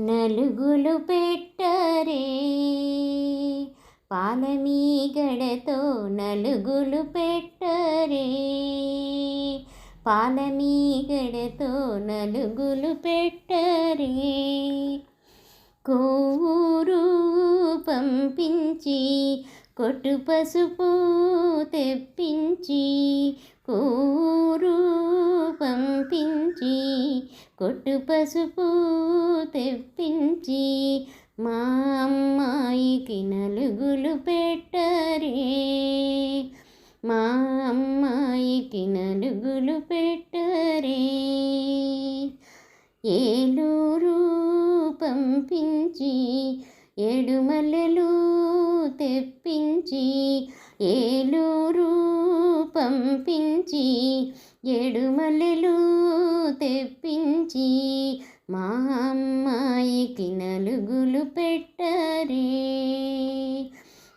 నలుగులు పెట్టరే పాలమీగడతో నలుగులు పెట్టరే పాలమీగడతో నలుగులు పెట్టరే కోరు పంపించి కొట్టు పసుపు తెప్పించి కోరు పంపించి కొట్టు పసుపు తెప్పించి మా అమ్మాయికి నలుగులు పెట్టరే మా అమ్మాయికి నలుగులు పెట్టరే ఏలూరు పంపించి ఏడుమల్లెలు తెప్పించి ఏలూరు పంపించి ఏడుమల్లెలు తెప్పించి మా అమ్మాయికి నలుగులు పెట్టరే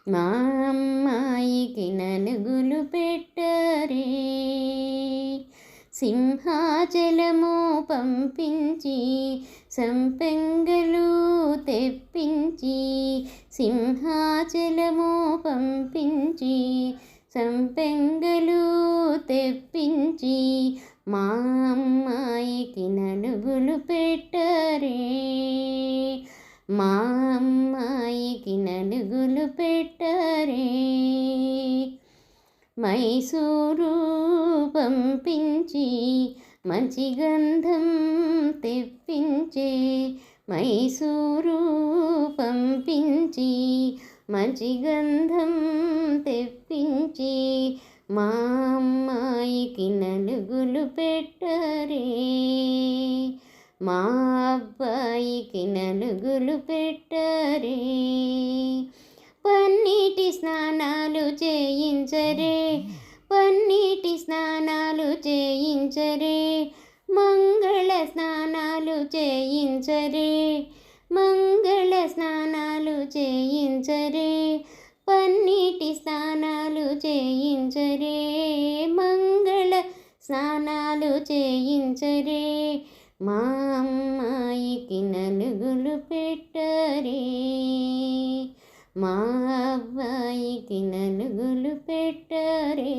మా అమ్మాయికి నలుగులు పెట్టరే సింహాచలము పంపించి సంపెంగలు తెప్పించి సింహాచలము పంపించి సంపెంగలు తెప్పించి మా అమ్మాయికి నలుగులు పెట్టరే మా అమ్మాయికి నలుగులు పెట్టరే మైసూరు పంపించి మంచి గంధం తెప్పించే మైసూరు పంపించి మంచి గంధం తెప్పించి మా అమ్మాయికి నలుగులు పెట్టరే మా అబ్బాయికి నలుగులు పెట్టరే పన్నీటి స్నానాలు చేయించరే పన్నీటి స్నానాలు చేయించరే మంగళ స్నానాలు చేయించరే మంగళ స్నానాలు చేయించరే పన్నీటి స్నానాలు చేయించరే మంగళ స్నానాలు చేయించరే మా అమ్మాయికి నలుగులు పెట్టరే మా అబ్బాయికి నలుగులు పెట్టరే